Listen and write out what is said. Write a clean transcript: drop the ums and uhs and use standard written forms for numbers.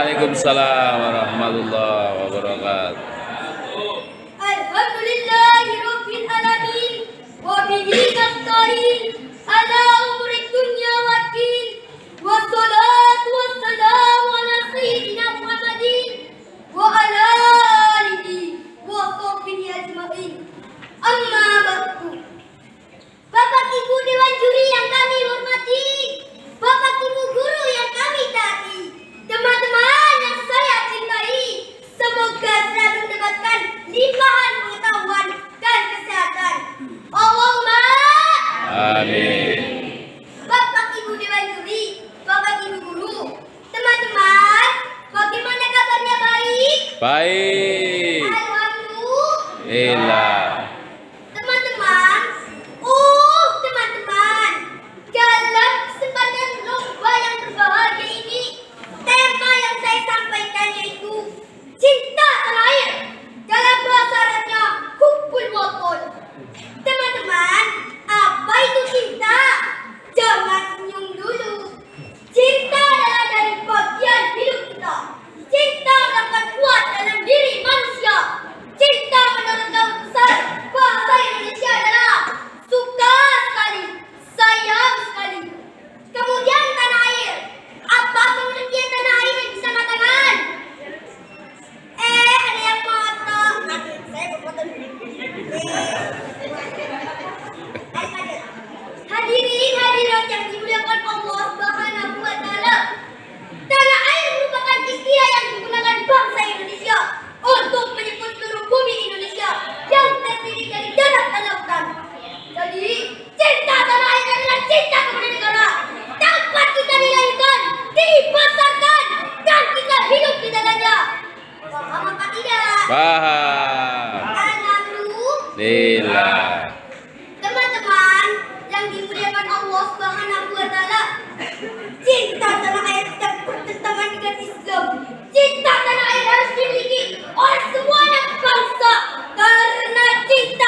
Waalaikumsalam warahmatullahi wabarakatuh. Alhamdulillahirabbil alamin wa bihi nasta'in ala umuri dunya waddin wassalatu wassalamu ala sayyidina Muhammadin wa ala alihi wa sahbihi ajmain. Amma ba'du. Bapak Ibu Dewan Juri yang kami hormati, Bapak Ibu guru yang kami taati, teman-teman yang saya cintai, semoga selalu mendapatkan limpahan pengetahuan dan kesehatan. Allahumma Amin. Bapak Ibu Dewan Juri, Bapak Ibu guru, teman-teman, bagaimana kabarnya? Baik? Baik. Alhamdulillah. Teman-teman, dalam kesempatan lomba yang berbahagia ini, tema yang saya sampaikan yaitu cinta tanah air. Dalam bahasa Arabnya hubbul watan. Teman-teman, apa itu cinta? Jangan senyum dulu. Cinta adalah dari bagian hidup kita. Cinta dapat kuat dalam diri manusia. Cinta menurut Kamus Besar Bahasa Indonesia adalah suka sekali, sayang sekali. Kemudian tanah air. Apa pengertian tanah air yang bisa katakan? Ada yang foto. Saya mau foto dulu. Hadirin hadirat yang dimuliakan Allah Subhanahu wa taala. Tanah air merupakan istilah yang digunakan bangsa Indonesia untuk menyebut seluruh bumi Indonesia yang terdiri dari darat dan lautan. Jadi, cinta tanah air adalah cinta kepada negara. Tempat kita dilahirkan, dibesarkan, dan kita hidup di dalamnya. Paham apa tidak? Paham. Alhamdulillah. Teman-teman yang dimuliakan Allah Subhanahu wa taala, cinta tanah air tidak bertentangan dengan Islam. Cinta tanah air harus dimiliki oleh semua anak bangsa karena cinta